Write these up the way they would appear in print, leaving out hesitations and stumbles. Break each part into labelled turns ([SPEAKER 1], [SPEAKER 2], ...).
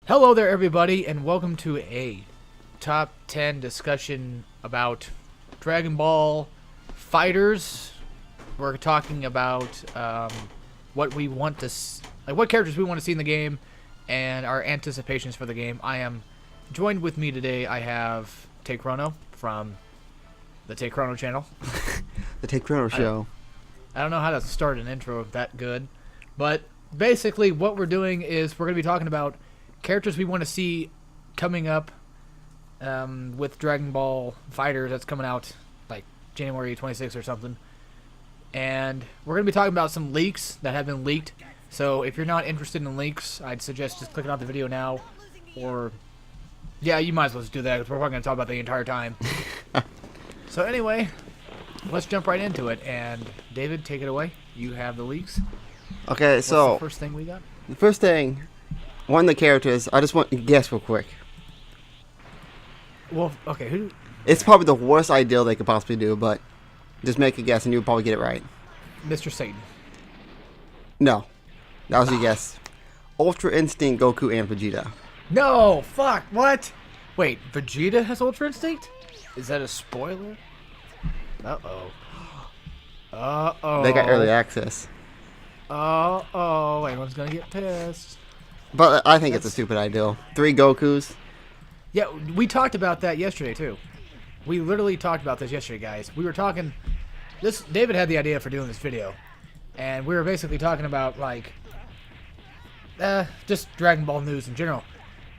[SPEAKER 1] Hello there, everybody, and welcome to a top 10 discussion about Dragon Ball FighterZ. We're talking about what we want to, what characters we want to see in the game, and our anticipations for the game. I am joined with me today. I have TehCrono from the TehCrono channel.
[SPEAKER 2] The TehCrono show.
[SPEAKER 1] I don't know how to start an intro that good, but basically what we're doing is we're going to be talking about characters we want to see coming up with Dragon Ball FighterZ that's coming out like January 26th or something. And we're going to be talking about some leaks that have been leaked. So if you're not interested in leaks, I'd suggest just clicking off the video now. Or, yeah, you might as well just do that because we're probably going to talk about the entire time. So anyway, let's jump right into it. And David, take it away. You have the leaks.
[SPEAKER 2] Okay,
[SPEAKER 1] What's
[SPEAKER 2] so
[SPEAKER 1] the first thing we got?
[SPEAKER 2] the first thing, one of the characters, I just want to guess real quick.
[SPEAKER 1] Well, okay, who?
[SPEAKER 2] It's probably the worst idea they could possibly do, but just make a guess and you'll probably get it right.
[SPEAKER 1] Mr. Satan.
[SPEAKER 2] No, that was your guess. Ultra Instinct, Goku, and Vegeta.
[SPEAKER 1] No, fuck, what? Wait, Vegeta has Ultra Instinct? Is that a spoiler? Uh-oh. Uh-oh.
[SPEAKER 2] They got early access.
[SPEAKER 1] Uh-oh, everyone's gonna get pissed.
[SPEAKER 2] But I think it's a stupid idea. 3 Gokus.
[SPEAKER 1] Yeah, we talked about that yesterday, too. We literally talked about this yesterday, guys. We were talking... David had the idea for doing this video. And we were basically talking about, like... just Dragon Ball news in general.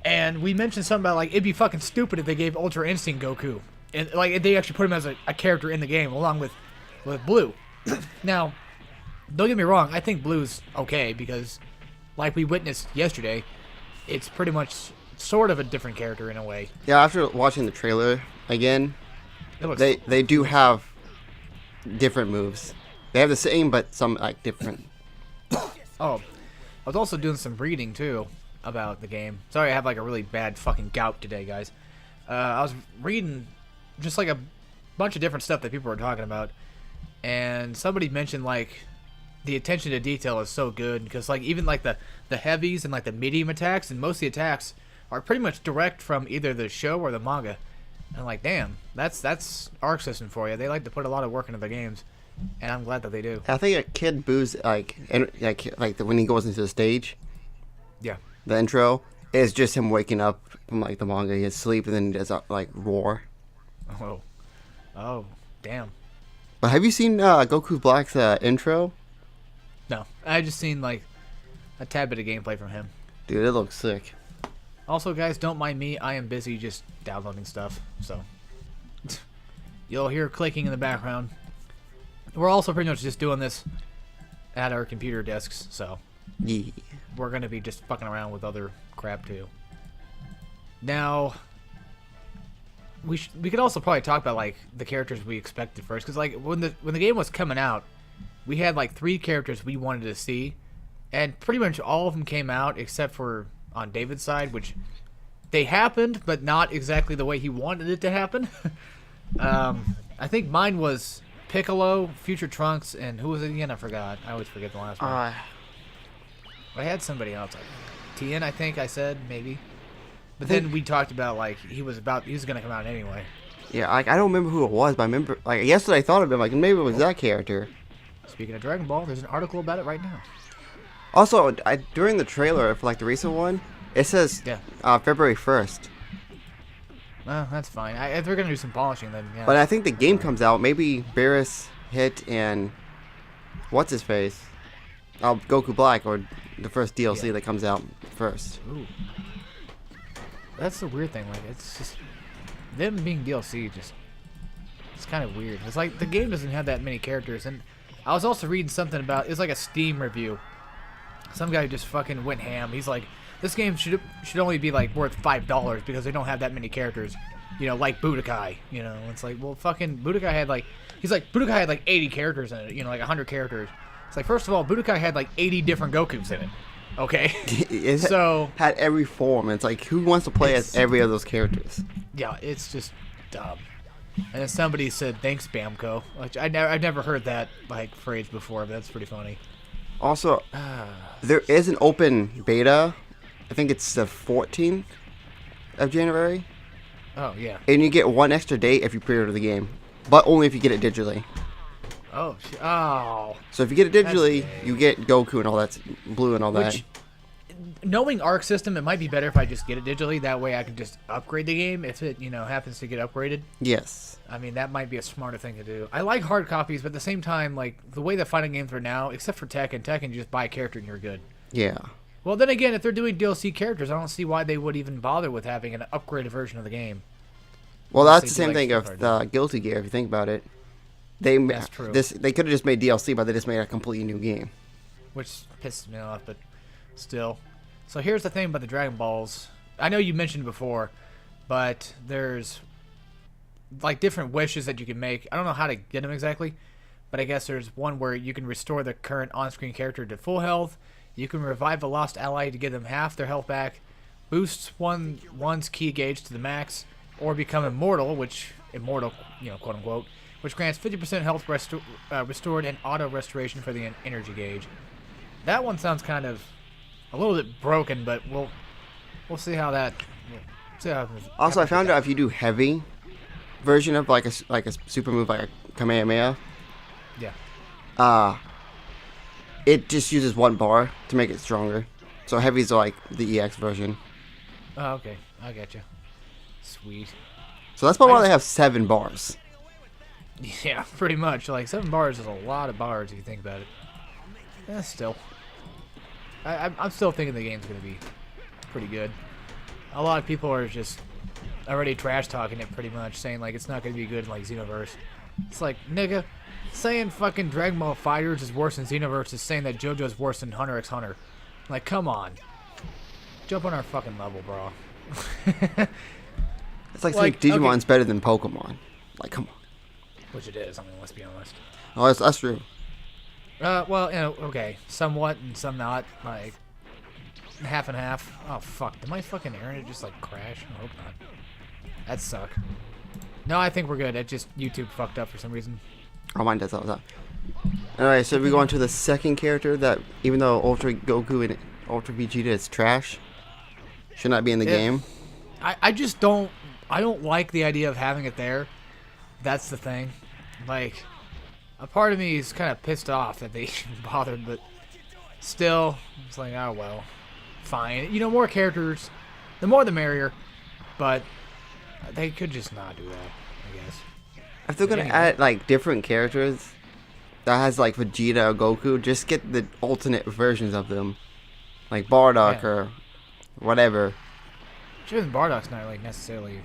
[SPEAKER 1] And we mentioned something about, like, it'd be fucking stupid if they gave Ultra Instinct Goku. And, like, if they actually put him as a character in the game, along with Blue. Now, don't get me wrong, I think Blue's okay, because... like we witnessed yesterday, it's pretty much sort of a different character in a way.
[SPEAKER 2] Yeah, after watching the trailer again,
[SPEAKER 1] It looks
[SPEAKER 2] they do have different moves. They have the same, but some like different.
[SPEAKER 1] Oh, I was also doing some reading too about the game. Sorry, I have like a really bad fucking gout today, guys. I was reading just like a bunch of different stuff that people were talking about, and somebody mentioned like the attention to detail is so good because like even like the heavies and like the medium attacks and most of the attacks are pretty much direct from either the show or the manga. And I'm like, damn, that's Arc System for you. They like to put a lot of work into the games, and I'm glad that they do.
[SPEAKER 2] I think a kid boos like when he goes into the stage.
[SPEAKER 1] Yeah.
[SPEAKER 2] The intro is just him waking up from like the manga. He has sleep and then he does like roar.
[SPEAKER 1] Oh, damn.
[SPEAKER 2] But have you seen Goku Black's intro?
[SPEAKER 1] No, I just seen like a tad bit of gameplay from him.
[SPEAKER 2] Dude, it looks sick.
[SPEAKER 1] Also, guys, don't mind me. I am busy just downloading stuff, so you'll hear clicking in the background. We're also pretty much just doing this at our computer desks, so
[SPEAKER 2] Yeah.
[SPEAKER 1] we're gonna be just fucking around with other crap too. Now, we could also probably talk about like the characters we expected first, because like when the game was coming out, we had like 3 characters we wanted to see, and pretty much all of them came out except for on David's side, which they happened, but not exactly the way he wanted it to happen. I think mine was Piccolo, Future Trunks, and who was it again? I forgot. I always forget the last one. I had somebody else. Like Tien, I think I said, maybe. But then we talked about like he was gonna come out anyway.
[SPEAKER 2] Yeah, like I don't remember who it was, but I remember like yesterday I thought of him like maybe it was that character.
[SPEAKER 1] Speaking of Dragon Ball, there's an article about it right now.
[SPEAKER 2] Also, during the trailer for like the recent one, it says February 1st.
[SPEAKER 1] Well, that's fine. If they're gonna do some polishing, then yeah.
[SPEAKER 2] But I think the game comes out. Maybe Barris Hit and what's his face, Goku Black, or the first DLC that comes out first.
[SPEAKER 1] Ooh. That's the weird thing. Like it's just them being DLC. It's kind of weird. It's like the game doesn't have that many characters, and I was also reading something about it's like a Steam review. Some guy just fucking went ham. He's like, this game should only be like worth $5 because they don't have that many characters, you know, like Budokai. You know, it's like, well, fucking Budokai had like, Budokai had like 80 characters in it. You know, like 100 characters. It's like, first of all, Budokai had like 80 different Gokus in it. Okay,
[SPEAKER 2] so had every form. It's like, who wants to play as every of those characters?
[SPEAKER 1] Yeah, it's just dumb. And then somebody said, "Thanks, Bamco," which I've never heard that like phrase before, but that's pretty funny.
[SPEAKER 2] Also, there is an open beta I think it's the 14th of January.
[SPEAKER 1] Oh, yeah.
[SPEAKER 2] And you get 1 extra day if you pre-order the game. But only if you get it digitally.
[SPEAKER 1] Oh, oh.
[SPEAKER 2] So if you get it digitally, you get Goku and all that, blue and all that.
[SPEAKER 1] Which, knowing Arc System, it might be better if I just get it digitally. That way I can just upgrade the game if it, happens to get upgraded.
[SPEAKER 2] Yes.
[SPEAKER 1] I mean, that might be a smarter thing to do. I like hard copies, but at the same time, like, the way the fighting games are now, except for Tekken, you just buy a character and you're good.
[SPEAKER 2] Yeah.
[SPEAKER 1] Well, then again, if they're doing DLC characters, I don't see why they would even bother with having an upgraded version of the game.
[SPEAKER 2] Well, that's the same thing of the Guilty Gear, if you think about it.
[SPEAKER 1] That's true.
[SPEAKER 2] They could have just made DLC, but they just made a completely new game.
[SPEAKER 1] Which pisses me off, but still. So here's the thing about the Dragon Balls. I know you mentioned before, but there's like different wishes that you can make. I don't know how to get them exactly, but I guess there's one where you can restore the current on-screen character to full health. You can revive a lost ally to give them half their health back, boosts one's ki gauge to the max, or become immortal, quote unquote, which grants 50% health restored and auto restoration for the energy gauge. That one sounds kind of a little bit broken, but we'll see how that.
[SPEAKER 2] Also, I found out if you do heavy version of like a super move like a Kamehameha,
[SPEAKER 1] yeah,
[SPEAKER 2] it just uses 1 bar to make it stronger. So heavy's like the EX version.
[SPEAKER 1] Oh, okay, I got you. Sweet.
[SPEAKER 2] So that's probably why they have 7 bars.
[SPEAKER 1] Yeah, pretty much. Like 7 bars is a lot of bars if you think about it. Yeah, still. I'm still thinking the game's gonna be pretty good. A lot of people are just already trash talking it pretty much, saying like it's not gonna be good in like Xenoverse. It's like, nigga, saying fucking Dragon Ball FighterZ is worse than Xenoverse is saying that JoJo's worse than Hunter x Hunter. Like, come on. Jump on our fucking level, bro.
[SPEAKER 2] It's like saying Digimon's better than Pokemon. Like, come on.
[SPEAKER 1] Which it is, I mean, let's be honest.
[SPEAKER 2] Oh, that's true.
[SPEAKER 1] Well, okay. Somewhat and some not. Like, half and half. Oh, fuck. Did my fucking internet just, like, crash? I hope not. That'd suck. No, I think we're good. It just, YouTube fucked up for some reason.
[SPEAKER 2] Oh, mine does all that. Alright, so we go on to the second character that, even though Ultra Goku and Ultra Vegeta is trash, should not be in the game.
[SPEAKER 1] I just don't... I don't like the idea of having it there. That's the thing. Like, a part of me is kind of pissed off that they even bothered, but still, it's like, oh well, fine. More characters, the more the merrier, but they could just not do that, I guess.
[SPEAKER 2] If they're gonna add like different characters that has like Vegeta or Goku, just get the alternate versions of them, like Bardock or whatever.
[SPEAKER 1] Even Bardock's not like necessarily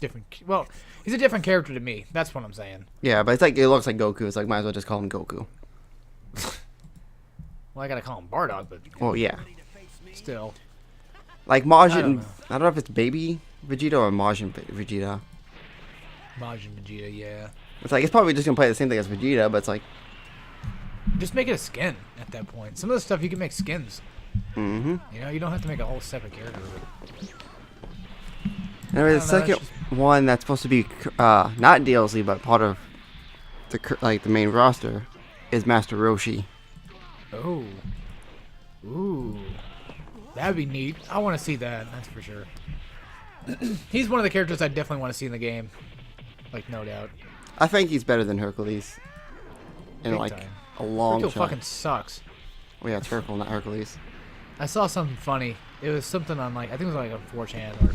[SPEAKER 1] different. Well, he's a different character to me. That's what I'm saying.
[SPEAKER 2] Yeah, but it's like it looks like Goku. It's like might as well just call him Goku.
[SPEAKER 1] Well, I gotta call him Bardock, but
[SPEAKER 2] well, yeah.
[SPEAKER 1] Still,
[SPEAKER 2] like Majin. I don't know if it's Baby Vegeta or Majin Vegeta.
[SPEAKER 1] Majin Vegeta, yeah.
[SPEAKER 2] It's like it's probably just gonna play the same thing as Vegeta, but it's like
[SPEAKER 1] just make it a skin at that point. Some of the stuff you can make skins.
[SPEAKER 2] Mm-hmm.
[SPEAKER 1] You don't have to make a whole separate character of it.
[SPEAKER 2] Anyway, the second one that's supposed to be not DLC but part of the main roster is Master Roshi.
[SPEAKER 1] Oh, ooh, that'd be neat. I want to see that. That's for sure. He's one of the characters I definitely want to see in the game, like no doubt.
[SPEAKER 2] I think he's better than Hercules. In
[SPEAKER 1] Big
[SPEAKER 2] like
[SPEAKER 1] time.
[SPEAKER 2] a long
[SPEAKER 1] Hercule
[SPEAKER 2] shot.
[SPEAKER 1] fucking sucks.
[SPEAKER 2] Oh yeah, it's Hercule, not Hercules.
[SPEAKER 1] I saw something funny. It was something on like I think it was like on 4chan or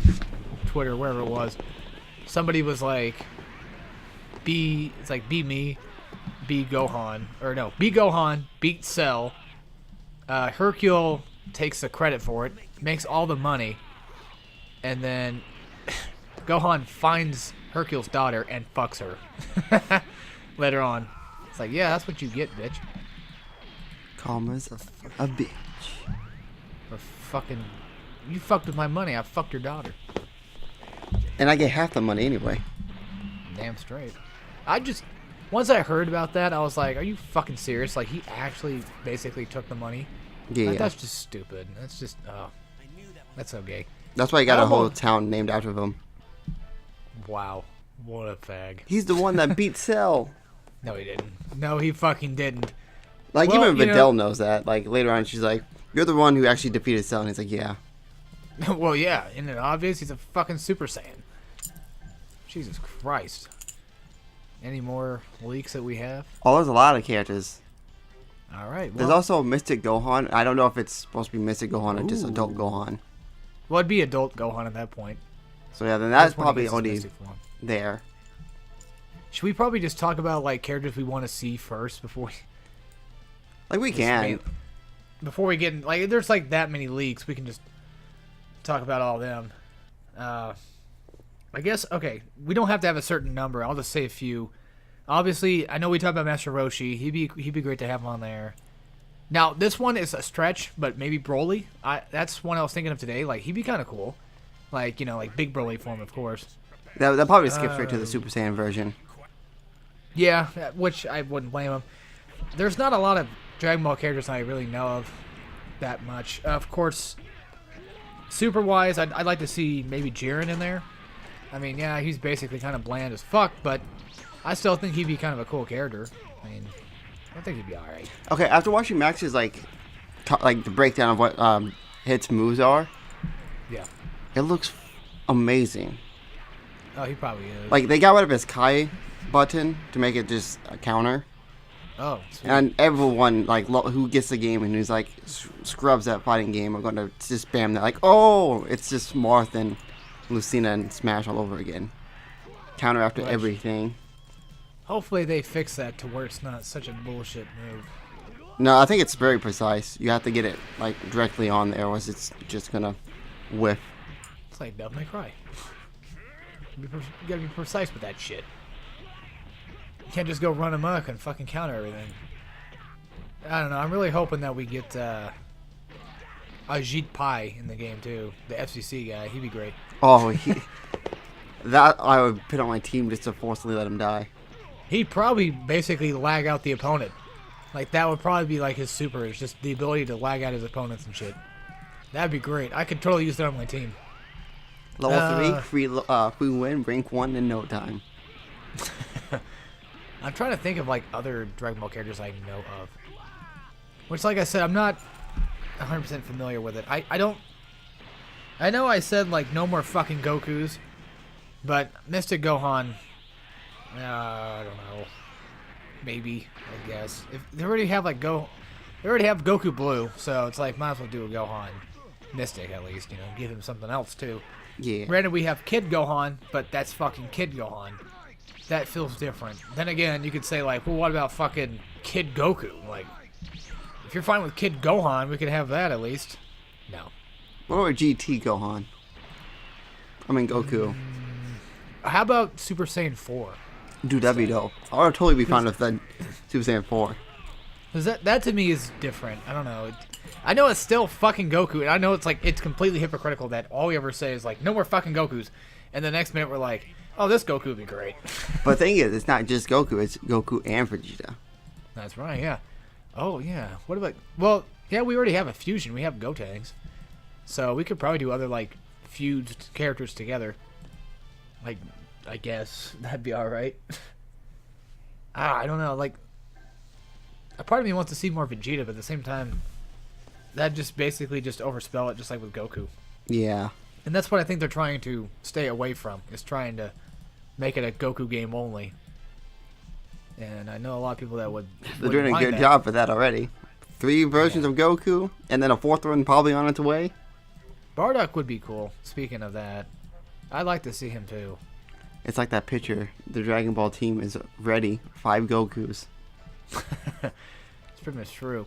[SPEAKER 1] Twitter, wherever it was. Somebody was like, be me, be Gohan, or no, be Gohan, beat Cell. Hercule takes the credit for it, makes all the money, and then Gohan finds Hercule's daughter and fucks her later on. It's like, yeah, that's what you get, bitch.
[SPEAKER 2] Karma's a bitch.
[SPEAKER 1] Or fucking, you fucked with my money. I fucked your daughter.
[SPEAKER 2] And I get half the money anyway.
[SPEAKER 1] Damn straight. Once I heard about that, I was like, are you fucking serious? Like, he actually basically took the money?
[SPEAKER 2] Yeah.
[SPEAKER 1] Like, that's just stupid. That's just, that's so gay.
[SPEAKER 2] That's why he got a whole town named after him.
[SPEAKER 1] Wow. What a fag.
[SPEAKER 2] He's the one that beat Cell.
[SPEAKER 1] No, he didn't. No, he fucking didn't.
[SPEAKER 2] Like,
[SPEAKER 1] Well,
[SPEAKER 2] even
[SPEAKER 1] you know-
[SPEAKER 2] Videl knows that. Like, later on, she's like, "You're the one who actually defeated Cell." And he's like, "Yeah."
[SPEAKER 1] Well, yeah, isn't it obvious? He's a fucking Super Saiyan. Jesus Christ. Any more leaks that we have?
[SPEAKER 2] Oh, there's a lot of characters.
[SPEAKER 1] All right.
[SPEAKER 2] There's
[SPEAKER 1] Well,
[SPEAKER 2] also Mystic Gohan. I don't know if it's supposed to be Mystic Gohan or just Adult Gohan.
[SPEAKER 1] well, it'd be adult Gohan at that point.
[SPEAKER 2] So yeah, then that's
[SPEAKER 1] when he
[SPEAKER 2] probably
[SPEAKER 1] gets his
[SPEAKER 2] only
[SPEAKER 1] mystic form.
[SPEAKER 2] there.
[SPEAKER 1] Should we probably just talk about like characters we want to see first before we,
[SPEAKER 2] Like, we can.
[SPEAKER 1] before we get in, like there's like that many leaks, we can just talk about all of them. I guess okay, we don't have to have a certain number. I'll just say a few. Obviously, I know we talked about Master Roshi. He'd be great to have him on there. Now this one is a stretch, but maybe Broly. That's one I was thinking of today. Like he'd be kind of cool. Like like big Broly form, of course.
[SPEAKER 2] They'll probably skip straight to the Super Saiyan version.
[SPEAKER 1] Yeah, which I wouldn't blame him. There's not a lot of Dragon Ball characters I really know of that much. Of course, super-wise, I'd like to see maybe Jiren in there. I mean, yeah, he's basically kind of bland as fuck, but I still think he'd be kind of a cool character. I mean, I think he'd be alright.
[SPEAKER 2] Okay, after watching Max's like the breakdown of what hits moves are,
[SPEAKER 1] Yeah.
[SPEAKER 2] it looks amazing.
[SPEAKER 1] Oh, he probably is.
[SPEAKER 2] Like, they got rid of his Kai button to make it just a counter.
[SPEAKER 1] Oh, sweet.
[SPEAKER 2] And everyone, like, who gets the game and who's, like, scrubs that fighting game are going to just spam that. Like, oh, it's just Marth and Lucina and Smash all over again. Counter after
[SPEAKER 1] Right.
[SPEAKER 2] everything.
[SPEAKER 1] Hopefully they fix that to where it's not such a bullshit move.
[SPEAKER 2] No, I think it's very precise. You have to get it, like, directly on there, or else it's just going to whiff.
[SPEAKER 1] It's like Devil May Cry. You gotta be precise with that shit. You can't just go run amok and fucking counter everything. I don't know. I'm really hoping that we get Ajit Pai in the game too. The FCC guy. He'd be great.
[SPEAKER 2] Oh, that I would put on my team just to forcibly let him die.
[SPEAKER 1] He'd probably basically lag out the opponent. Like that would probably be like his super. It's just the ability to lag out his opponents and shit. That'd be great. I could totally use that on my team.
[SPEAKER 2] Level 3, free win, rank 1 in no time.
[SPEAKER 1] I'm trying to think of like other Dragon Ball characters I know of. Which, like I said, I'm not 100% familiar with it. I don't. I know I said like no more fucking Gokus, but Mystic Gohan. I don't know. Maybe, I guess. If they already have like they already have Goku Blue, so it's like might as well do a Gohan Mystic at least. Give him something else too.
[SPEAKER 2] Yeah.
[SPEAKER 1] Granted, we have Kid Gohan, but that's fucking Kid Gohan. That feels different. Then again, you could say like, well, what about fucking Kid Goku? Like, if you're fine with Kid Gohan, we could have that at least. No.
[SPEAKER 2] What about GT Gohan? I mean Goku.
[SPEAKER 1] How about Super Saiyan 4?
[SPEAKER 2] Dude, that'd be dope. I would totally be fine with that Super Saiyan 4.
[SPEAKER 1] Because that to me is different. I don't know. I know it's still fucking Goku, and I know it's completely hypocritical that all we ever say is like, no more fucking Gokus, and the next minute we're like, oh, this Goku would be great.
[SPEAKER 2] But the thing is, it's not just Goku, it's Goku and Vegeta.
[SPEAKER 1] That's right, yeah. Oh, yeah. What about... Well, yeah, we already have a fusion. We have Gotenks. So we could probably do other, like, fused characters together. Like, I guess. That'd be alright. I don't know. Like, a part of me wants to see more Vegeta, but at the same time, that just basically just overspell it, just like with Goku.
[SPEAKER 2] Yeah.
[SPEAKER 1] And that's what I think they're trying to stay away from, is trying to make it a Goku game only. And I know a lot of people that would...
[SPEAKER 2] They're doing a good job for that already. 3 versions of Goku, and then a 4th one probably on its way.
[SPEAKER 1] Bardock would be cool, speaking of that. I'd like to see him too.
[SPEAKER 2] It's like that picture. The Dragon Ball team is ready. 5 Gokus.
[SPEAKER 1] It's pretty much true.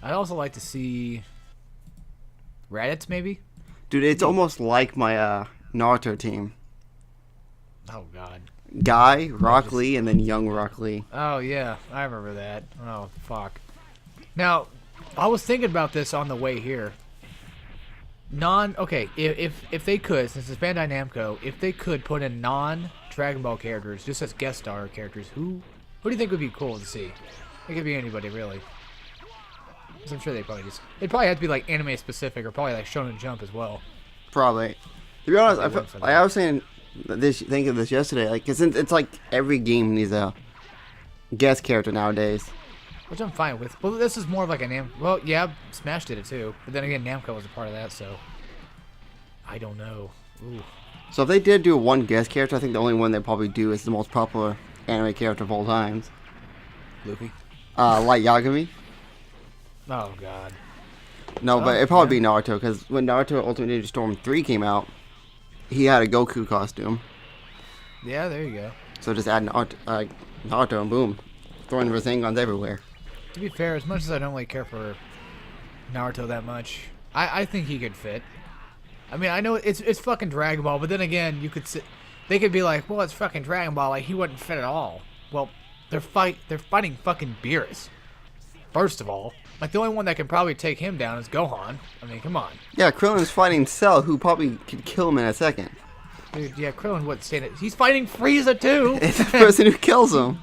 [SPEAKER 1] I'd also like to see... Raditz, maybe?
[SPEAKER 2] Dude, it's almost like my Naruto team.
[SPEAKER 1] Oh, God.
[SPEAKER 2] Guy, Rock Lee, and then young Rock Lee.
[SPEAKER 1] Oh, yeah. I remember that. Oh, fuck. Now, I was thinking about this on the way here. Okay, if they could, since it's Bandai Namco, if they could put in non-Dragon Ball characters, just as guest star characters, who do you think would be cool to see? It could be anybody, really. 'Cause I'm sure it'd probably have to be like anime specific, or probably like Shonen Jump as well.
[SPEAKER 2] Probably. To be honest, I was saying think of this yesterday, like, cause it's like every game needs a guest character nowadays.
[SPEAKER 1] which I'm fine with. Well, this is more of like a Well, yeah, Smash did it too, but then again, Namco was a part of that, so I don't know. Ooh.
[SPEAKER 2] So if they did do one guest character, I think the only one they'd probably do is the most popular anime character of all times.
[SPEAKER 1] Luffy.
[SPEAKER 2] Light Yagami.
[SPEAKER 1] Oh God.
[SPEAKER 2] No, but it'd probably be Naruto, because when Naruto Ultimate Ninja Storm 3 came out, he had a Goku costume.
[SPEAKER 1] Yeah, there you go.
[SPEAKER 2] So just add Naruto and boom, throwing Rasengans everywhere.
[SPEAKER 1] To be fair, as much as I don't really care for Naruto that much, I think he could fit. I mean, I know it's fucking Dragon Ball, but then again, they could be like, well, it's fucking Dragon Ball, like he wouldn't fit at all. Well, they're fighting fucking Beerus. First of all, like the only one that can probably take him down is Gohan. I mean, come on.
[SPEAKER 2] Yeah, Krillin's fighting Cell, who probably could kill him in a second.
[SPEAKER 1] Dude, yeah, Krillin wouldn't stand it. He's fighting Frieza too.
[SPEAKER 2] It's the person who kills him.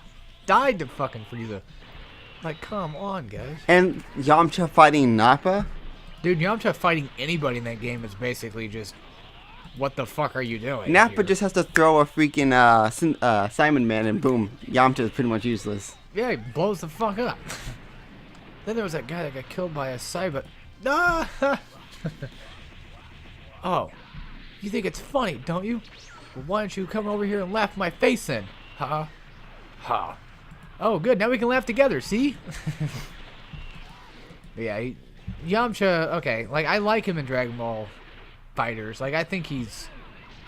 [SPEAKER 1] Died to fucking Frieza. Like, come on, guys.
[SPEAKER 2] And Yamcha fighting Nappa.
[SPEAKER 1] Dude, Yamcha fighting anybody in that game is basically just, what the fuck are you doing?
[SPEAKER 2] Nappa just has to throw a freaking Simon Man, and boom, Yamcha is pretty much useless.
[SPEAKER 1] Yeah, he blows the fuck up. Then there was that guy that got killed by a Cyber. Ah! Oh, you think it's funny, don't you? Well, why don't you come over here and laugh my face in? Ha. Ha. Oh, good. Now we can laugh together, see? Yeah, Yamcha, okay. Like, I like him in Dragon Ball Fighters. Like, I think he's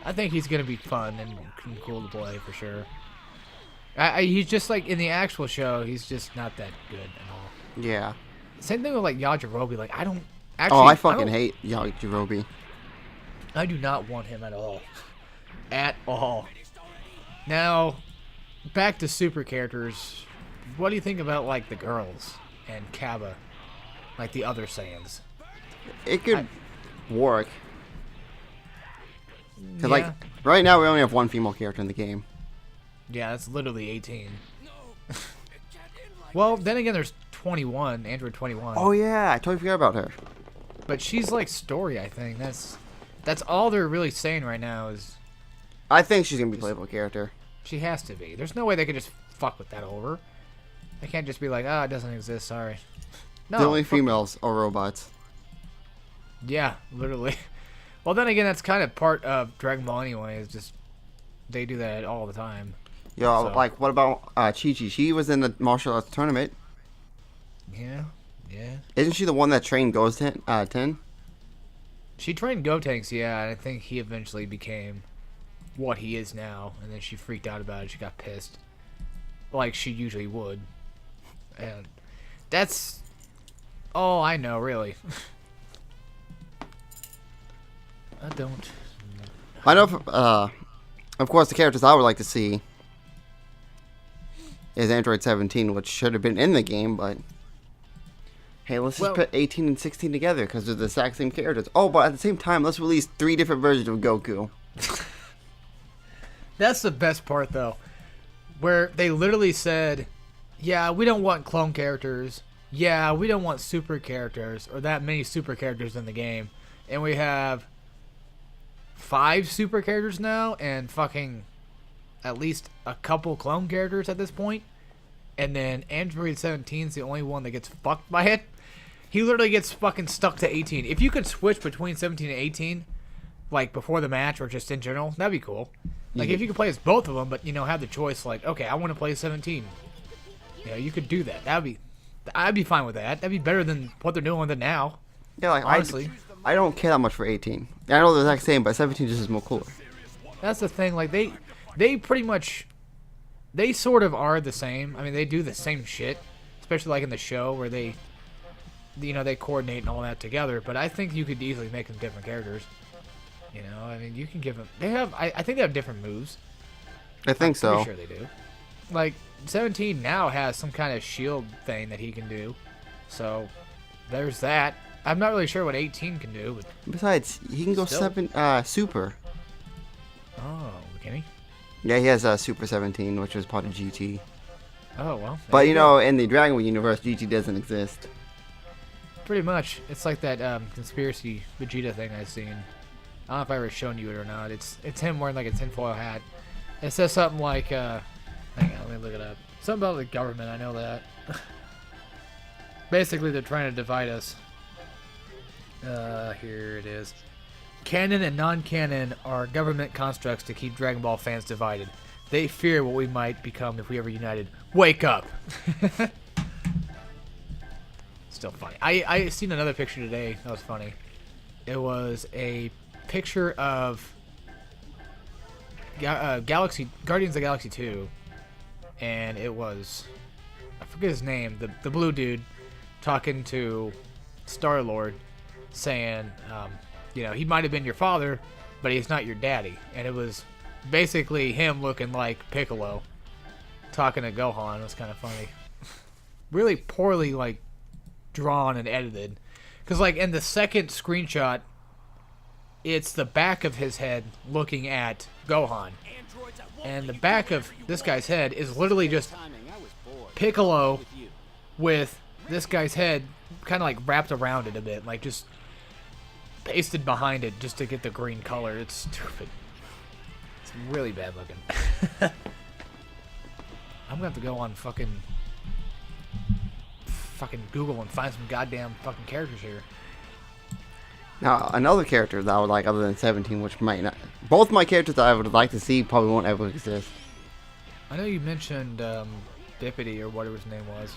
[SPEAKER 1] gonna be fun and cool to play for sure. He's just like in the actual show, he's just not that good at all.
[SPEAKER 2] Yeah.
[SPEAKER 1] Same thing with like Yajirobe. Like, I don't actually.
[SPEAKER 2] Oh, I fucking hate Yajirobe.
[SPEAKER 1] I do not want him at all. At all. Now, back to super characters. What do you think about like the girls and Kaba, like the other Saiyans?
[SPEAKER 2] It could work. Cause
[SPEAKER 1] Yeah.
[SPEAKER 2] like right now we only have one female character in the game.
[SPEAKER 1] Yeah, that's literally 18. Well, then again, there's 21, Android 21.
[SPEAKER 2] Oh yeah, I totally forgot about her.
[SPEAKER 1] But she's like story, I think. That's all they're really saying right now is
[SPEAKER 2] I think she's gonna be a playable character.
[SPEAKER 1] she has to be. There's no way they could just fuck with that over. They can't just be like, ah, it doesn't exist, sorry. No.
[SPEAKER 2] The only females are robots.
[SPEAKER 1] Yeah, literally. Well, then again, that's kind of part of Dragon Ball anyway. Is just they do that all the time.
[SPEAKER 2] Yo,
[SPEAKER 1] So-
[SPEAKER 2] like what about Chi-Chi? She was in the martial arts tournament.
[SPEAKER 1] Yeah, yeah.
[SPEAKER 2] Isn't she the one that trained Goten? 10?
[SPEAKER 1] She trained Gotenks, yeah, and I think he eventually became what he is now. And then she freaked out about it. She got pissed, like she usually would. And that's all I know, really. I don't.
[SPEAKER 2] I know. Of course, the characters I would like to see is Android 17, which should have been in the game, but hey, let's just put 18 and 16 together because they're the exact same characters. Oh, but at the same time, let's release 3 different versions of Goku.
[SPEAKER 1] That's the best part, though, where they literally said, yeah, we don't want clone characters. Yeah, we don't want super characters or that many super characters in the game. And we have 5 super characters now and fucking at least a couple clone characters at this point. And then Android 17 is the only one that gets fucked by it. He literally gets fucking stuck to 18. If you could switch between 17 and 18, like before the match or just in general, that'd be cool. Like if you could play as both of them, but you know have the choice. Like, okay, I want to play 17. You know, you could do that. I'd be fine with that. That'd be better than what they're doing with it now.
[SPEAKER 2] Yeah, like
[SPEAKER 1] honestly,
[SPEAKER 2] I don't care that much for 18. I know they're the exact same, but 17 just is more cooler.
[SPEAKER 1] that's the thing. Like they pretty much, they sort of are the same. I mean, they do the same shit, especially like in the show where they, you know, they coordinate and all that together. But I think you could easily make them different characters. You know, I mean, you can give them. They have. I think they have different moves.
[SPEAKER 2] I think so.
[SPEAKER 1] I'm pretty sure they do. Like 17 now has some kind of shield thing that he can do. So there's that. I'm not really sure what 18 can do, but
[SPEAKER 2] Besides, he can go super.
[SPEAKER 1] oh, can he?
[SPEAKER 2] Yeah, he has Super 17, which was part of GT.
[SPEAKER 1] Oh well.
[SPEAKER 2] But
[SPEAKER 1] there
[SPEAKER 2] you
[SPEAKER 1] go.
[SPEAKER 2] know, in the Dragon Ball universe, GT doesn't exist.
[SPEAKER 1] Pretty much, it's like that conspiracy Vegeta thing I've seen. I don't know if I ever shown you it or not. It's him wearing like a tinfoil hat. It says something like, hang on, let me look it up. Something about the government. I know that. Basically, they're trying to divide us. Here it is. Canon and non-canon are government constructs to keep Dragon Ball fans divided. They fear what we might become if we ever united. Wake up! Still funny. I seen another picture today that was funny. It was a picture of Guardians of the Galaxy 2, and it was, I forget his name, the blue dude talking to Star-Lord, saying, you know, he might have been your father, but he's not your daddy. And it was basically him looking like Piccolo talking to Gohan. It was kind of funny. Really poorly, like, drawn and edited. Because, like, in the second screenshot, it's the back of his head looking at Gohan. And the back of this guy's head is literally just Piccolo with this guy's head kind of, like, wrapped around it a bit. Like, just pasted behind it just to get the green color. It's stupid. It's really bad looking. I'm gonna have to go on fucking Google and find some goddamn fucking characters here.
[SPEAKER 2] Now, another character that I would like other than 17, which might not... Both my characters that I would like to see probably won't ever exist.
[SPEAKER 1] I know you mentioned Bippity or whatever his name was.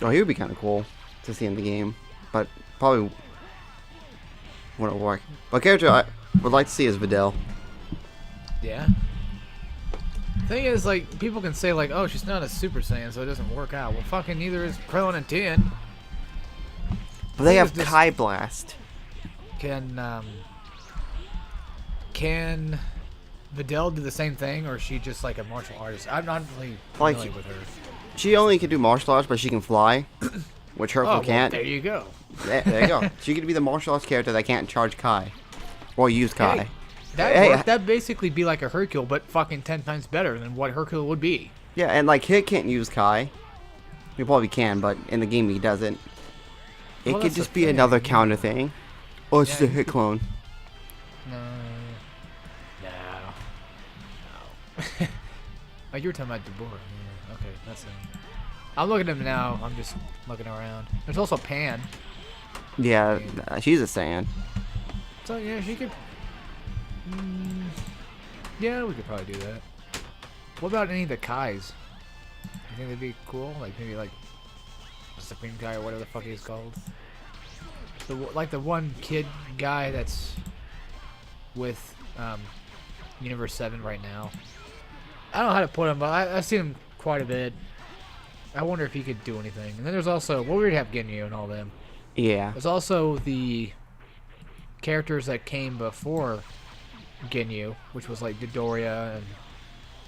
[SPEAKER 2] Oh, he would be kind of cool to see in the game, but probably wouldn't work. But character I would like to see is Videl.
[SPEAKER 1] Yeah. Thing is, like, people can say, like, oh, she's not a Super Saiyan, so it doesn't work out. Well, fucking neither is Krillin and Tien.
[SPEAKER 2] But they have Kai Blast.
[SPEAKER 1] Can Videl do the same thing, or is she just like a martial artist? I'm not really familiar with her.
[SPEAKER 2] She only can do martial arts, but she can fly, which Hercule can't.
[SPEAKER 1] There you go.
[SPEAKER 2] There you go. She could be the martial arts character that can't charge Kai. Or use Kai.
[SPEAKER 1] Hey, that'd basically be like a Hercule, but fucking 10 times better than what Hercule would be.
[SPEAKER 2] Yeah, and like Hit can't use Kai. He probably can, but in the game he doesn't. It could just be another counter thing. Oh, it's just a Hit clone.
[SPEAKER 1] No. Oh, you were talking about DeBoer. Yeah, okay, that's him. I'm looking at him now. I'm just looking around. There's also Pan.
[SPEAKER 2] Yeah, she's a Saiyan.
[SPEAKER 1] So, yeah, she could... yeah, we could probably do that. What about any of the Kais? You think they'd be cool? Like, maybe, like, Supreme Kai or whatever the fuck he's called? Like the one kid guy that's with Universe 7 right now. I don't know how to put him, but I've seen him quite a bit. I wonder if he could do anything. And then there's also, well, we'd have Ginyu and all them.
[SPEAKER 2] Yeah.
[SPEAKER 1] There's also the characters that came before Ginyu, which was like Dodoria and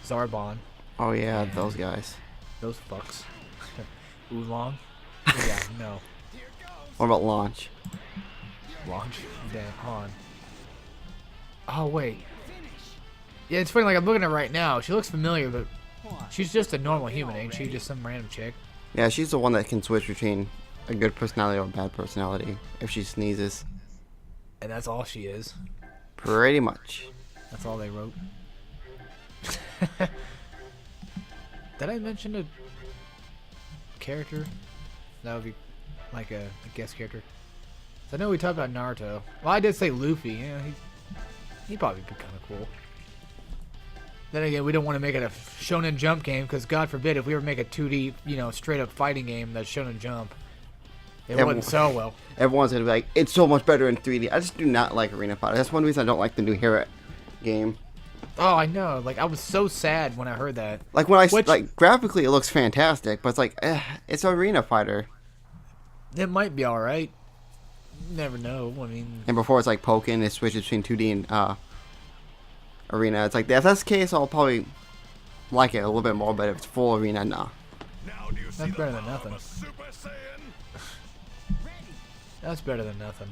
[SPEAKER 1] Zarbon.
[SPEAKER 2] Oh yeah, those guys.
[SPEAKER 1] Those fucks. Oolong? Yeah, no.
[SPEAKER 2] What about Launch?
[SPEAKER 1] Launch? Damn, Han. Oh, wait. Yeah, it's funny, like, I'm looking at her right now. She looks familiar, but she's just a normal human, ain't she? Just some random chick.
[SPEAKER 2] Yeah, she's the one that can switch between a good personality or a bad personality if she sneezes.
[SPEAKER 1] And that's all she is.
[SPEAKER 2] Pretty much.
[SPEAKER 1] That's all they wrote. Did I mention a character? That would be like a guest character. So I know we talked about Naruto. Well, I did say Luffy. Yeah, he'd probably be kind of cool. Then again, we don't want to make it a Shonen Jump game because, God forbid, if we ever make a 2D, you know, straight-up fighting game that's Shonen Jump, it wouldn't sell well.
[SPEAKER 2] Everyone's gonna be like, it's so much better in 3D. I just do not like Arena Fighter. That's one reason I don't like the new Hero game.
[SPEAKER 1] Oh, I know. Like, I was so sad when I heard that.
[SPEAKER 2] Like when like graphically, it looks fantastic, but it's like, it's Arena Fighter.
[SPEAKER 1] It might be all right. You never know. I mean,
[SPEAKER 2] and before it's like Pokken, it switches between 2D and Arena. It's like, if that's the case, I'll probably like it a little bit more. But if it's full Arena, nah.
[SPEAKER 1] That's better than nothing. That's better than nothing.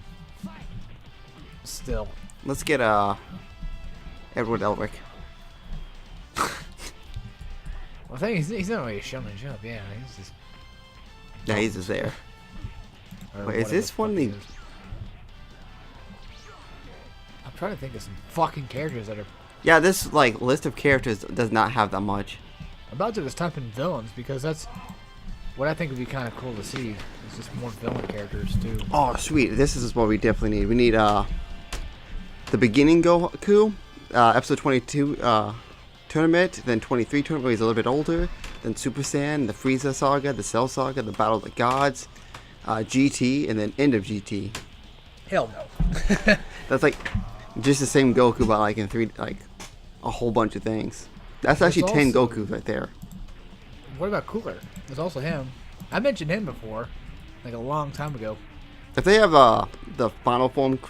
[SPEAKER 1] Still.
[SPEAKER 2] Let's get Edward Elric.
[SPEAKER 1] Well, I think he's not really a Shonen Jump. Yeah, he's just.
[SPEAKER 2] Yeah, he's just there. Wait, is this one of the?
[SPEAKER 1] I'm trying to think of some fucking characters that are.
[SPEAKER 2] Yeah, this like list of characters does not have that much.
[SPEAKER 1] I'm about to just type in villains because that's what I think would be kind of cool to see. Is just more villain characters too.
[SPEAKER 2] Oh, sweet. This is what we definitely need. We need the beginning Goku, episode 22 tournament, then 23 tournament where he's a little bit older, then Super Saiyan, the Frieza saga, the Cell saga, the Battle of the Gods, GT, and then end of GT.
[SPEAKER 1] Hell no.
[SPEAKER 2] That's like just the same Goku, but like in a whole bunch of things. That's actually 10 Gokus right there.
[SPEAKER 1] What about Cooler? There's also him. I mentioned him before, like a long time ago.
[SPEAKER 2] If they have the final form not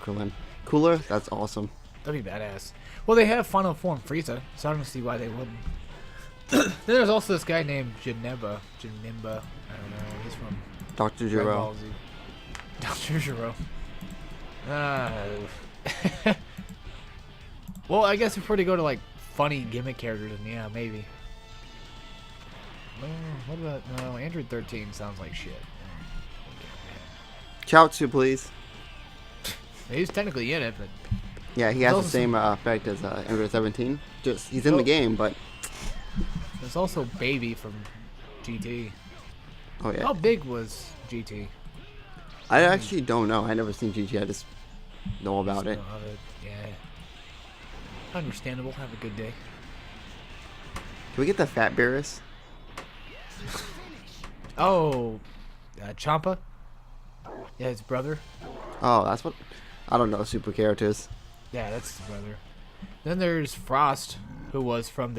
[SPEAKER 2] Krillin, Cooler, that's awesome.
[SPEAKER 1] That'd be badass. Well, they have final form Frieza, so I don't see why they wouldn't. Then there's also this guy named Janemba. I don't know. He's from
[SPEAKER 2] Dr. Gero.
[SPEAKER 1] Dr. Gero. Well, I guess before they go to like funny gimmick characters, then yeah, maybe. What about no? Android 13 sounds like shit.
[SPEAKER 2] Chaozu, please.
[SPEAKER 1] He's technically in it, but
[SPEAKER 2] yeah, he has the same effect as Android 17. Just he's in the game, but
[SPEAKER 1] there's also Baby from GT.
[SPEAKER 2] Oh yeah.
[SPEAKER 1] How big was GT?
[SPEAKER 2] I actually don't know. I never seen GT. I just know about it.
[SPEAKER 1] Yeah. Understandable. Have a good day.
[SPEAKER 2] Can we get the Fat Beerus?
[SPEAKER 1] Oh, Champa. Yeah, his brother.
[SPEAKER 2] Oh, that's what. I don't know super characters.
[SPEAKER 1] Yeah, that's his brother. Then there's Frost, who was from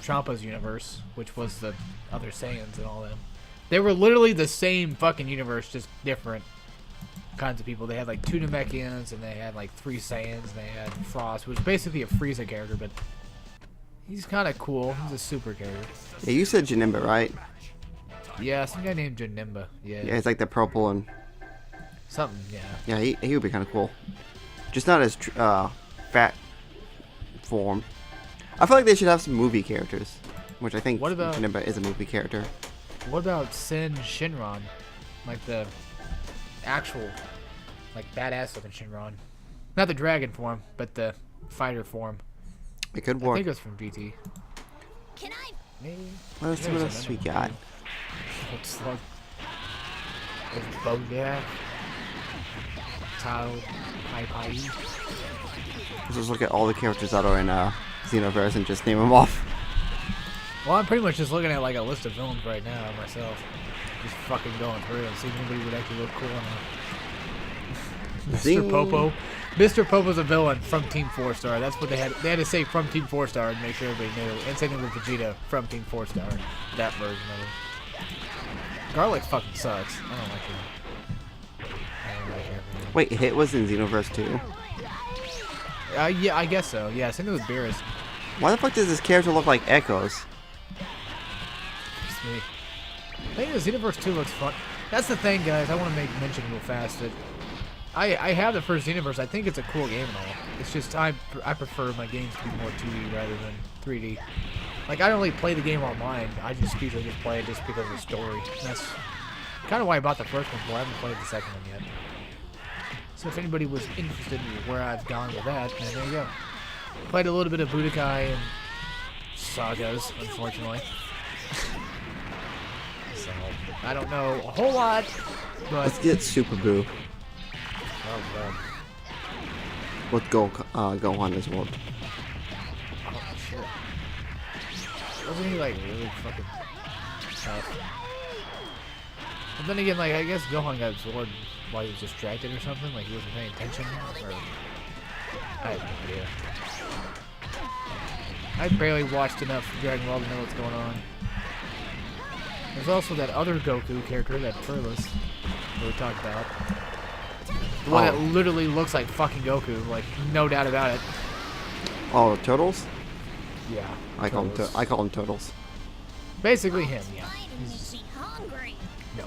[SPEAKER 1] Champa's universe, which was the other Saiyans and all them. They were literally the same fucking universe, just different kinds of people. They had like 2 Namekians, and they had like 3 Saiyans, and they had Frost, which was basically a Frieza character, but he's kind of cool. He's a super character.
[SPEAKER 2] Yeah, you said Janemba, right?
[SPEAKER 1] Yeah, some guy named Janemba. Yeah.
[SPEAKER 2] Yeah, it's like the purple and
[SPEAKER 1] something. Yeah.
[SPEAKER 2] Yeah, he would be kind of cool. Just not as fat form. I feel like they should have some movie characters, which I think Janemba is a movie character.
[SPEAKER 1] What about Sin Shinron? Like the actual, like badass looking Shinron. Not the dragon form, but the fighter form.
[SPEAKER 2] It could work.
[SPEAKER 1] I think it was from GT.
[SPEAKER 3] Can I?
[SPEAKER 1] Maybe.
[SPEAKER 2] Let's see what else we got.
[SPEAKER 1] Looks like there's Bojack, Tao, Pai.
[SPEAKER 2] Let's just look at all the characters that are in Xenoverse and just name them off.
[SPEAKER 1] Well, I'm pretty much just looking at like a list of villains right now myself. Just fucking going through and see if anybody would actually look cool enough. Mr. Popo. Mr. Popo's a villain from Team 4-Star. That's what they had. They had to say from Team 4-Star to make sure everybody knew. And same thing with Vegeta from Team 4-Star. That version of it. Garlic fucking sucks. I don't like him.
[SPEAKER 2] Wait, Hit was in Xenoverse too?
[SPEAKER 1] Yeah, I guess so. Yeah, same thing with Beerus.
[SPEAKER 2] Why the fuck does this character look like Echoes?
[SPEAKER 1] It's me. I think the Xenoverse 2 looks fun. That's the thing, guys. I want to make mention real fast that I have the first Xenoverse. I think it's a cool game and all. It's just I prefer my games to be more 2D rather than 3D. Like, I don't really play the game online. I just usually just play it just because of the story. And that's kind of why I bought the first one for. I haven't played the second one yet. So if anybody was interested in where I've gone with that, then there you go. Played a little bit of Budokai and sagas, unfortunately. So, I don't know a whole lot, but...
[SPEAKER 2] Let's get Super Boo.
[SPEAKER 1] Oh, God.
[SPEAKER 2] With Gohan as well.
[SPEAKER 1] Oh, shit. Wasn't he, like, really fucking tough? But then again, like, I guess Gohan got absorbed while he was distracted or something. Like, he wasn't paying attention. Or... I have no idea. I barely watched enough Dragon Ball to know what's going on. There's also that other Goku character, that Turles, that we talked about. The one that literally looks like fucking Goku, like, no doubt about it.
[SPEAKER 2] Oh, Turtles?
[SPEAKER 1] Yeah.
[SPEAKER 2] I call them Turtles.
[SPEAKER 1] Basically him, yeah.
[SPEAKER 3] He's hungry.
[SPEAKER 1] No.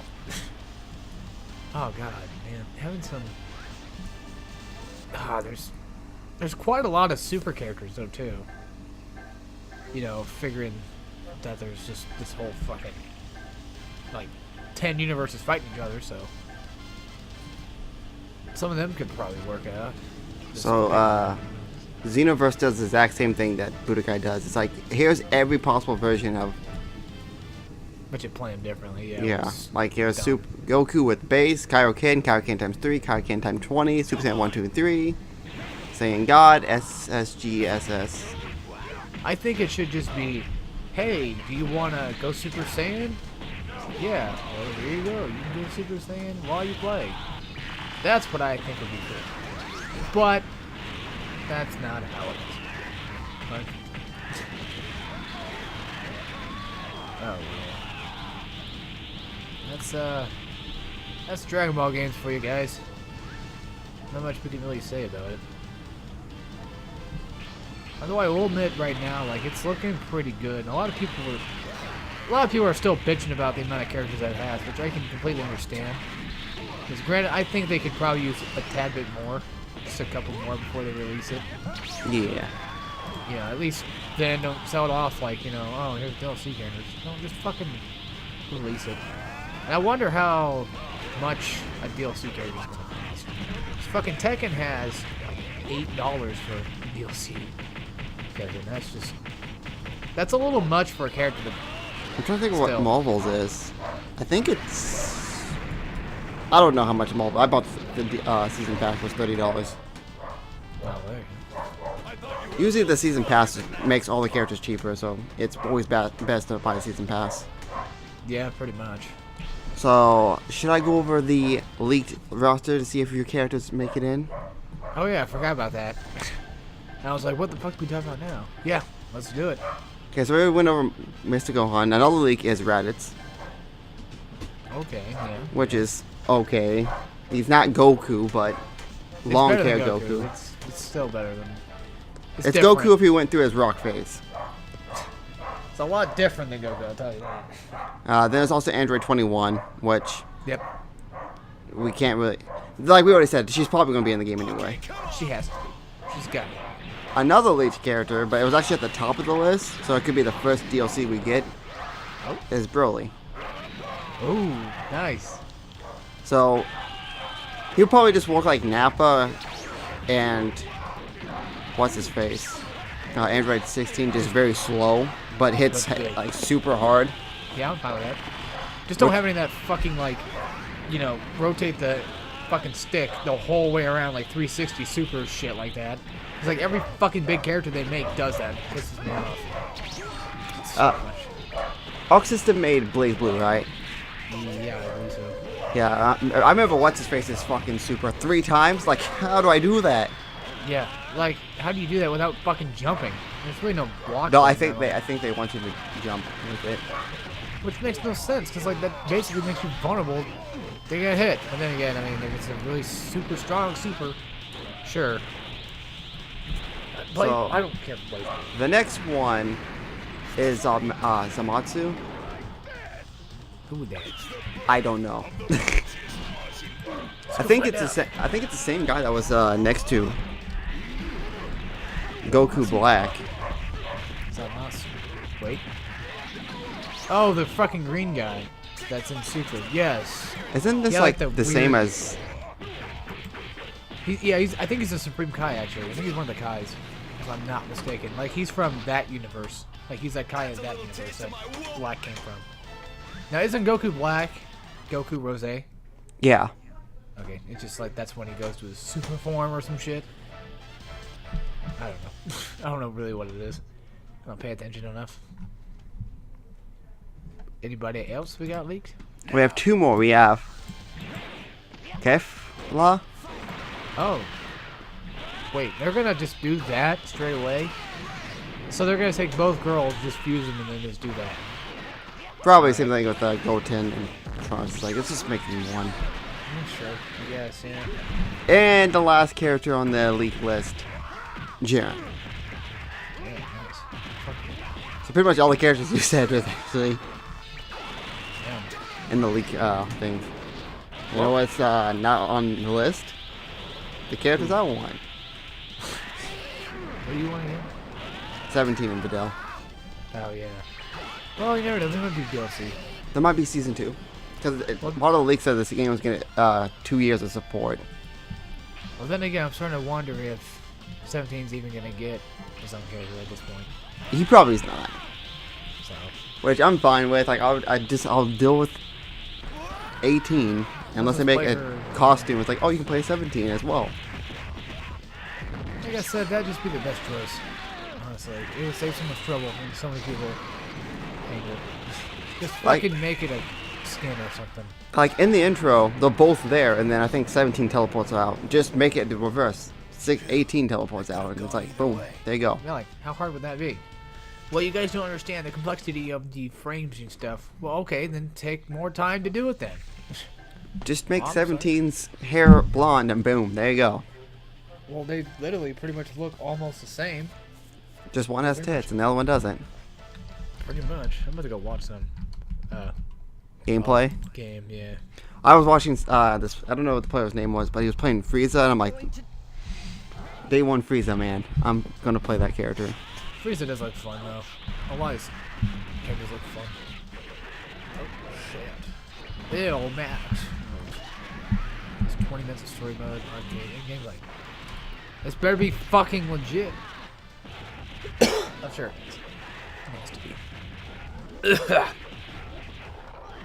[SPEAKER 1] Oh god, man, having some. There's quite a lot of super characters though too. You know, figuring that there's just this whole fucking like 10 universes fighting each other, so some of them could probably work out.
[SPEAKER 2] So, Xenoverse does the exact same thing that Budokai does. It's like, here's every possible version of
[SPEAKER 1] But you play him differently, yeah.
[SPEAKER 2] Yeah,
[SPEAKER 1] It's
[SPEAKER 2] like here's
[SPEAKER 1] dumb.
[SPEAKER 2] Goku with base, Kaioken times 3, Kaioken times 20, Super Saiyan 1, 2, and 3, Saiyan God, SSG, SS.
[SPEAKER 1] I think it should just be, hey, do you want to go Super Saiyan? Yeah, well, here you go. You can go Super Saiyan while you play. That's what I think would be cool. But that's not how it is. But, oh, yeah. That's Dragon Ball games for you guys. Not much we can really say about it. Although I will admit right now, like, it's looking pretty good. And a lot of people are still bitching about the amount of characters that it has, which I can completely understand. Because granted, I think they could probably use a tad bit more, just a couple more before they release it.
[SPEAKER 2] Yeah.
[SPEAKER 1] Yeah, at least then don't sell it off like, you know, oh, here's DLC characters. No, just fucking release it. And I wonder how much a DLC character is going to cost. This fucking Tekken has like $8 for DLC character, and that's a little much for a character to.
[SPEAKER 2] I'm trying to think of
[SPEAKER 1] Still.
[SPEAKER 2] what Marvel's is. I think it's. I don't know how much Marvel. I bought the season pass was $30.
[SPEAKER 1] Well, there you go.
[SPEAKER 2] Usually the season pass makes all the characters cheaper, so it's always best to buy a season pass.
[SPEAKER 1] Yeah, pretty much.
[SPEAKER 2] So, should I go over the leaked roster to see if your characters make it in?
[SPEAKER 1] Oh yeah, I forgot about that. And I was like, what the fuck are we talking about now? Yeah, let's do it.
[SPEAKER 2] Okay, so we went over Mr. Gohan. Another leak is Raditz,
[SPEAKER 1] Okay, yeah.
[SPEAKER 2] which is okay. He's not Goku, but
[SPEAKER 1] It's
[SPEAKER 2] long
[SPEAKER 1] better
[SPEAKER 2] hair
[SPEAKER 1] than
[SPEAKER 2] Goku.
[SPEAKER 1] It's still better than.
[SPEAKER 2] It's
[SPEAKER 1] different.
[SPEAKER 2] Goku if he went through his rock phase.
[SPEAKER 1] It's a lot different than Goku, I'll tell you that.
[SPEAKER 2] Then there's also Android 21, which
[SPEAKER 1] Yep,
[SPEAKER 2] we can't really. Like we already said, she's probably going to be in the game anyway.
[SPEAKER 1] she has to be. She's got it.
[SPEAKER 2] Another leaked character, but it was actually at the top of the list, so it could be the first DLC we get,
[SPEAKER 1] Oh.
[SPEAKER 2] is Broly.
[SPEAKER 1] Ooh, nice.
[SPEAKER 2] So, he'll probably just work like Nappa and what's his face? Android 16, just very slow, but hits
[SPEAKER 1] But big.
[SPEAKER 2] like super hard.
[SPEAKER 1] Yeah, I'm fine with that. Just don't have any of that fucking, like, you know, rotate the fucking stick the whole way around, like 360 super shit like that. It's like every fucking big character they make does that. It pisses me off. It's so much.
[SPEAKER 2] Arc System made Blaze Blue, right?
[SPEAKER 1] Yeah, I believe so.
[SPEAKER 2] Yeah, I remember what's his face is fucking super 3 times. Like, how do I do that?
[SPEAKER 1] Yeah, like, how do you do that without fucking jumping? There's really no block.
[SPEAKER 2] No,
[SPEAKER 1] for
[SPEAKER 2] I
[SPEAKER 1] it
[SPEAKER 2] think
[SPEAKER 1] that
[SPEAKER 2] they want you to jump with it.
[SPEAKER 1] Which makes no sense, because, like, that basically makes you vulnerable to get hit. And then again, I mean, if it's a really super strong super, sure. But
[SPEAKER 2] So-
[SPEAKER 1] I don't care for Blade.
[SPEAKER 2] The next one is Zamatsu.
[SPEAKER 1] Who would that?
[SPEAKER 2] I don't know. I think it's the same guy that was next to Goku Black.
[SPEAKER 1] Is that Mouse? Wait. Oh, the fucking green guy that's in Super. Yes.
[SPEAKER 2] Isn't this
[SPEAKER 1] Yeah,
[SPEAKER 2] like
[SPEAKER 1] like
[SPEAKER 2] the
[SPEAKER 1] the
[SPEAKER 2] same
[SPEAKER 1] weird-
[SPEAKER 2] as?
[SPEAKER 1] I think he's a Supreme Kai, actually. I think he's one of the Kais, if I'm not mistaken. Like, he's from that universe. Like, he's that Kai in that universe that Black came from. Now, isn't Goku Black Goku Rose?
[SPEAKER 2] Yeah.
[SPEAKER 1] Okay, it's just like that's when he goes to his super form or some shit. I don't know. I don't know really what it is. I don't pay attention enough. Anybody else we got leaked?
[SPEAKER 2] We have 2 more. We have Kefla.
[SPEAKER 1] Oh. Wait, they're gonna just do that straight away? So they're gonna take both girls, just fuse them, and then just do that.
[SPEAKER 2] Probably same thing with Goten and Trunks. Like, let's just make them one.
[SPEAKER 1] Sure. I guess, yeah.
[SPEAKER 2] And the last character on the leak list, Jiren.
[SPEAKER 1] Yeah, nice. Fuck yeah.
[SPEAKER 2] So pretty much all the characters you said was actually
[SPEAKER 1] Damn.
[SPEAKER 2] in the leak thing. You know what's not on the list? The characters I want.
[SPEAKER 1] What do you want to hear?
[SPEAKER 2] 17 and Videl.
[SPEAKER 1] Oh, yeah. Well, you never know. They might be DLC.
[SPEAKER 2] There might be season 2. Because part of the leak said this game was going to 2 years of support.
[SPEAKER 1] Well, then again, I'm starting to wonder if 17's even going to get his own character at this point.
[SPEAKER 2] He probably is not.
[SPEAKER 1] So,
[SPEAKER 2] which I'm fine with. Like I'll deal with 18 unless they make a costume. It's like, oh, you can play 17 as well.
[SPEAKER 1] Like I said, that'd just be the best choice. Honestly, it would save so much trouble and so many people hate it. Just fucking make it a skin or something.
[SPEAKER 2] Like in the intro, they're both there, and then I think 17 teleports out. Just make it the reverse. 18 teleports out, and it's like, boom, there you go.
[SPEAKER 1] Yeah, like, how hard would that be? Well, you guys don't understand the complexity of the frames and stuff. Well, okay, then take more time to do it then.
[SPEAKER 2] Just make 17's hair blonde, and boom, there you go.
[SPEAKER 1] Well, they literally pretty much look almost the same.
[SPEAKER 2] Just one has tits, and the other one doesn't.
[SPEAKER 1] Pretty much. I'm about to go watch some
[SPEAKER 2] Gameplay?
[SPEAKER 1] Game, yeah.
[SPEAKER 2] I was watching this, I don't know what the player's name was, but he was playing Frieza, and I'm like, day one Frieza, man. I'm gonna play that character.
[SPEAKER 1] Frieza does look fun, though. A lot of characters look fun. Oh, shit. Ew, Max. It's 20 minutes of story mode, arcade, and gameplay. This better be fucking legit. I'm sure. It has to be.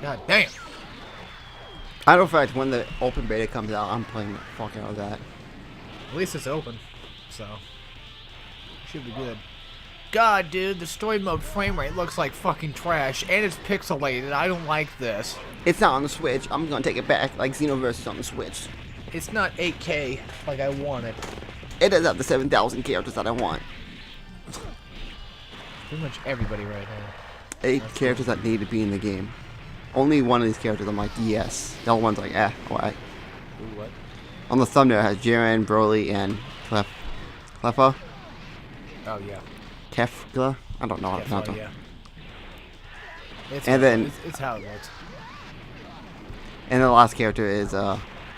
[SPEAKER 1] God damn.
[SPEAKER 2] I know for a fact when the open beta comes out, I'm playing the fuck out of that.
[SPEAKER 1] At least it's open, so should be good. God, dude, the story mode frame rate looks like fucking trash, and it's pixelated. I don't like this.
[SPEAKER 2] It's not on the Switch. I'm gonna take it back, like Xenoverse is on the Switch.
[SPEAKER 1] It's not 8K like I want it.
[SPEAKER 2] It does have the 7,000 characters that I want.
[SPEAKER 1] Pretty much everybody right now.
[SPEAKER 2] 8 characters that need to be in the game. Only one of these characters I'm like, yes. The other one's like, alright.
[SPEAKER 1] Ooh, what?
[SPEAKER 2] On the thumbnail it has Jiren, Broly, and Cleffa.
[SPEAKER 1] Oh, yeah.
[SPEAKER 2] Kefla? I don't know how to pronounce them.
[SPEAKER 1] Yeah. It's
[SPEAKER 2] And then,
[SPEAKER 1] it's how it looks.
[SPEAKER 2] and the last character is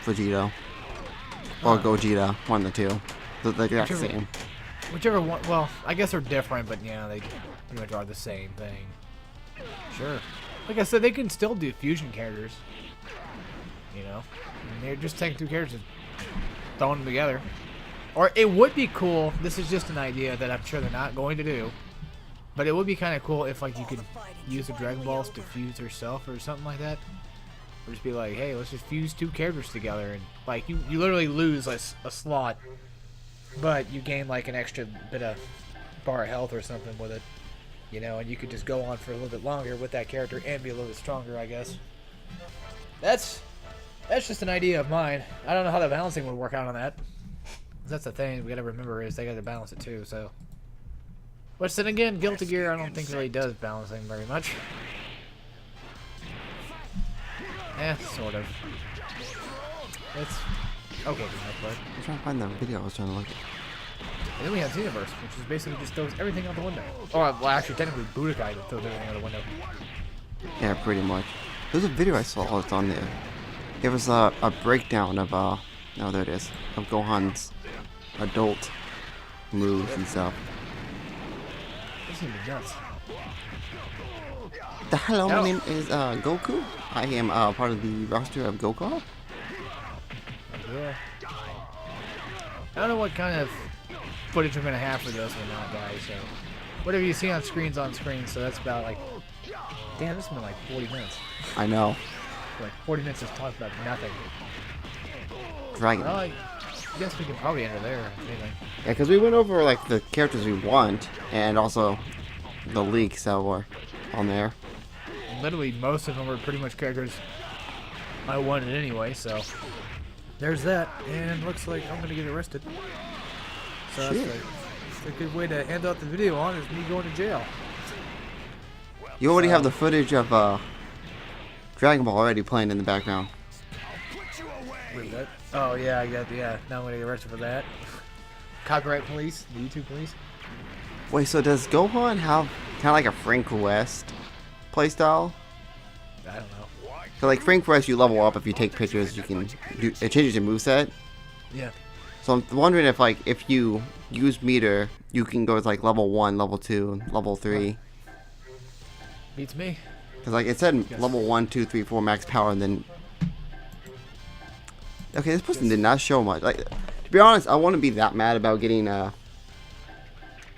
[SPEAKER 2] Vegito. Or Gogeta, one of the two. They're the exact same.
[SPEAKER 1] Whichever one, well, I guess they're different, but yeah, they pretty much are the same thing. Sure. Like I said, they can still do fusion characters. You know? And they're just taking two characters and throwing them together. Or it would be cool, this is just an idea that I'm sure they're not going to do, but it would be kind of cool if like you could use the Dragon Balls to fuse yourself or something like that. Or just be like, hey, let's just fuse two characters together, and like you literally lose a slot, but you gain like an extra bit of bar of health or something with it, you know, and you could just go on for a little bit longer with that character and be a little bit stronger, I guess. That's just an idea of mine. I don't know how the balancing would work out on that. That's the thing we gotta remember is they gotta balance it too. So, which then again, Guilty Gear I don't think really does balancing very much. Sort of. It's okay, but
[SPEAKER 2] I'm trying to find that video I was trying to look at.
[SPEAKER 1] and then we have Xenoverse, which is basically just throws everything out the window. Or well, actually, technically Budokai throws everything out the window.
[SPEAKER 2] Yeah, pretty much. There's a video I saw that's on there. It was a breakdown of no, there it is, of Gohan's adult moves and stuff.
[SPEAKER 1] This is nuts.
[SPEAKER 2] Hello, my name is Goku. I am part of the roster of Goku.
[SPEAKER 1] Yeah. I don't know what kind of footage we're gonna have for this or not, guys. So whatever you see on screen's on screen. So that's about like, damn, this has been like 40 minutes.
[SPEAKER 2] I know.
[SPEAKER 1] Like 40 minutes just talking about nothing.
[SPEAKER 2] Dragon.
[SPEAKER 1] Well, I guess we can probably enter there. Anything.
[SPEAKER 2] Yeah, because we went over like the characters we want and also the leaks that were on there.
[SPEAKER 1] Literally, most of them were pretty much characters I wanted anyway. So there's that, and looks like I'm gonna get arrested. So that's a good way to end out the video on is me going to jail.
[SPEAKER 2] You already have the footage of Dragon Ball already playing in the background.
[SPEAKER 1] Wait, that? Oh yeah, I got now I'm gonna get arrested for that. Copyright police, the YouTube police.
[SPEAKER 2] Wait, so does Gohan have kind of like a Frank West playstyle?
[SPEAKER 1] I don't know.
[SPEAKER 2] So like Frank West, you level up if you take pictures. You can do it, changes your moveset.
[SPEAKER 1] Yeah.
[SPEAKER 2] So I'm wondering if like if you use meter, you can go with like level 1, level 2, level 3.
[SPEAKER 1] Beats me.
[SPEAKER 2] Because like it said level 1, 2, 3, 4 max power, and then okay, this person did not show much. Like to be honest, I want to be that mad about getting a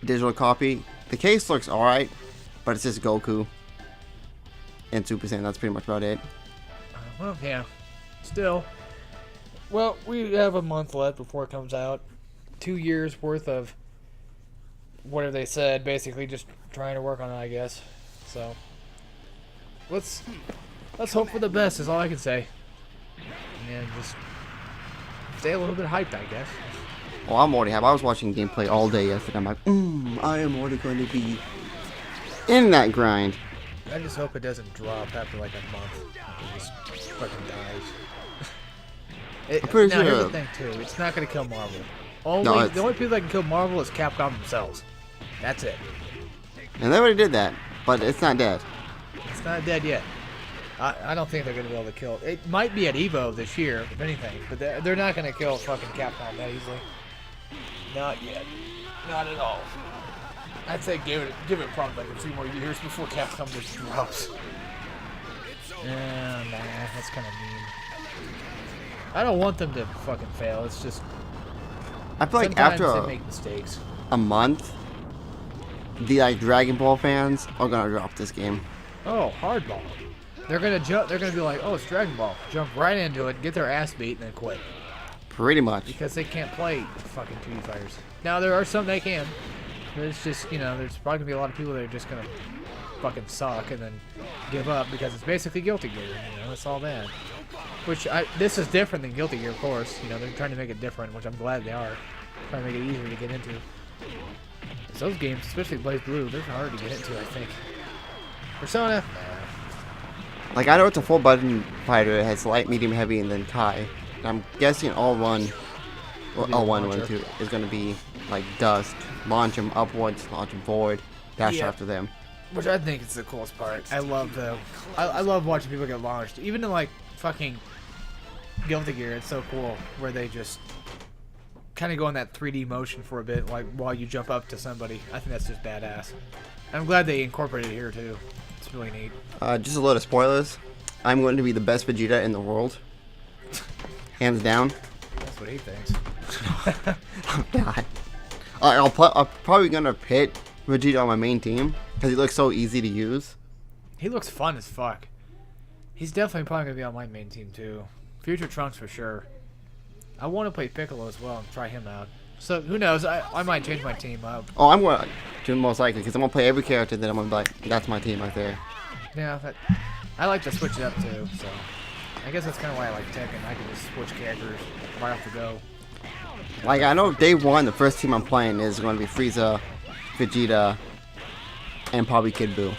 [SPEAKER 2] digital copy. The case looks alright, but it's just Goku. and Super Saiyan. That's pretty much about it.
[SPEAKER 1] Well, yeah. Still. Well, we have a month left before it comes out. 2 years worth of whatever they said. Basically, just trying to work on it, I guess. So, let's hope for the best. Is all I can say. And just stay a little bit hyped, I guess.
[SPEAKER 2] Well, I'm already happy. I was watching gameplay all day yesterday. I'm like, I am already going to be in that grind.
[SPEAKER 1] I just hope it doesn't drop after like a month. It just fucking dies.
[SPEAKER 2] I'm pretty
[SPEAKER 1] now, here's
[SPEAKER 2] sure.
[SPEAKER 1] the thing, too. It's not going to kill Marvel. The only people that can kill Marvel is Capcom themselves. That's it.
[SPEAKER 2] And they already did that, but it's not dead.
[SPEAKER 1] It's not dead yet. I don't think they're going to be able to kill it. It might be at EVO this year, if anything, but they're not going to kill fucking Capcom that easily. Not yet. Not at all. I'd say give it probably like a few more years before Capcom just drops. Nah, that's kind of mean. I don't want them to fucking fail. It's just
[SPEAKER 2] I feel like
[SPEAKER 1] sometimes
[SPEAKER 2] after
[SPEAKER 1] they make mistakes.
[SPEAKER 2] a month, the like Dragon Ball fans are gonna drop this game.
[SPEAKER 1] Oh, hardball. They're gonna jump. They're gonna be like, oh, it's Dragon Ball. Jump right into it, get their ass beat, and then quit.
[SPEAKER 2] Pretty much.
[SPEAKER 1] Because they can't play fucking 2D fighters. Now there are some they can, but it's just there's probably gonna be a lot of people that are just gonna fucking suck and then give up because it's basically Guilty Gear. It's all bad. Which this is different than Guilty Gear, of course. They're trying to make it different, which I'm glad they are. Trying to make it easier to get into. Those games, especially Blaze Blue, they're hard to get into, I think. Persona,
[SPEAKER 2] Like I know it's a full button fighter. It has light, medium, heavy, and then Kai. And I'm guessing L1 or L1, 1, 2 is gonna be like dust. Launch them upwards, launch them forward, dash after them.
[SPEAKER 1] which I think is the coolest part. I love watching people get launched. Even in like fucking Guilty Gear, it's so cool where they just kind of go in that 3D motion for a bit, like while you jump up to somebody. I think that's just badass. I'm glad they incorporated it here too. It's really neat.
[SPEAKER 2] Just a load of spoilers. I'm going to be the best Vegeta in the world, hands down.
[SPEAKER 1] That's what he thinks.
[SPEAKER 2] Oh God. I'm probably gonna pit Vegeta on my main team because he looks so easy to use.
[SPEAKER 1] He looks fun as fuck. He's definitely probably gonna be on my main team too. Future Trunks for sure. I want to play Piccolo as well and try him out. So who knows? I might change my team up.
[SPEAKER 2] Oh, I'm going to most likely because I'm gonna play every character that I'm gonna be like, that's my team right there.
[SPEAKER 1] Yeah, I like to switch it up too. So I guess that's kind of why I like Tekken. I can just switch characters right off the go.
[SPEAKER 2] Like I know day one, the first team I'm playing is going to be Frieza, Vegeta, and probably Kid Buu.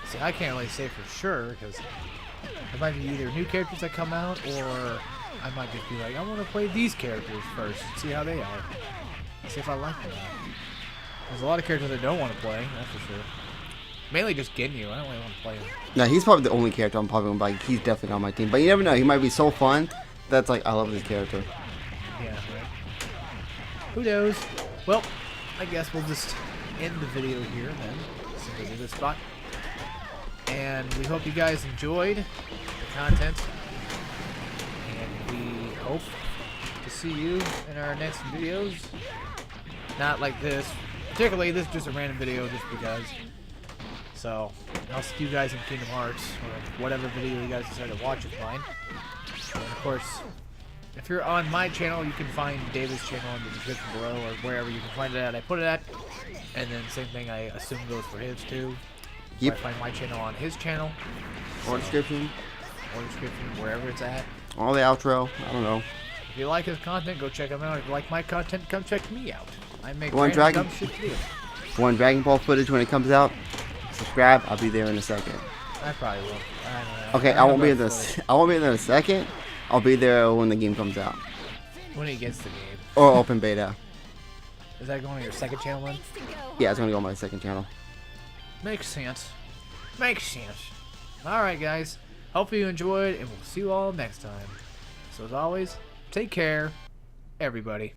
[SPEAKER 1] See, I can't really say for sure because it might be either new characters that come out or I might just be like, I want to play these characters first, see how they are, see if I like them. There's a lot of characters I don't want to play, that's for sure. Mainly just Ginyu. I don't really want to play him.
[SPEAKER 2] No, he's probably the only character I'm probably gonna like. He's definitely on my team, but you never know. He might be so fun. That's like I love this character.
[SPEAKER 1] Yeah, right. Who knows? Well, I guess we'll just end the video here then. Simply to this spot. And we hope you guys enjoyed the content. And we hope to see you in our next videos. Not like this. Particularly, this is just a random video just because. So, I'll see you guys in Kingdom Hearts, or whatever video you guys decide to watch of mine. And of course, if you're on my channel, you can find David's channel in the description below, or wherever you can find it at, I put it at. And then same thing, I assume goes for his too.
[SPEAKER 2] Yep.
[SPEAKER 1] So I find my channel on his channel.
[SPEAKER 2] Or description.
[SPEAKER 1] Or description, wherever it's at.
[SPEAKER 2] Or the outro. I don't know.
[SPEAKER 1] If you like his content, go check him out. If you like my content, come check me out. I make
[SPEAKER 2] One
[SPEAKER 1] random dumb shit too.
[SPEAKER 2] One Dragon Ball footage when it comes out. Subscribe. I'll be there in a second.
[SPEAKER 1] I probably will. I don't know.
[SPEAKER 2] Okay, I won't be in this. I won't be in there in a second. I'll be there when the game comes out.
[SPEAKER 1] When he gets the game.
[SPEAKER 2] Or open beta.
[SPEAKER 1] Is that going on your second channel then?
[SPEAKER 2] Yeah, it's gonna go on my second channel.
[SPEAKER 1] Makes sense. Makes sense. Alright guys. Hopefully you enjoyed and we'll see you all next time. So as always, take care, everybody.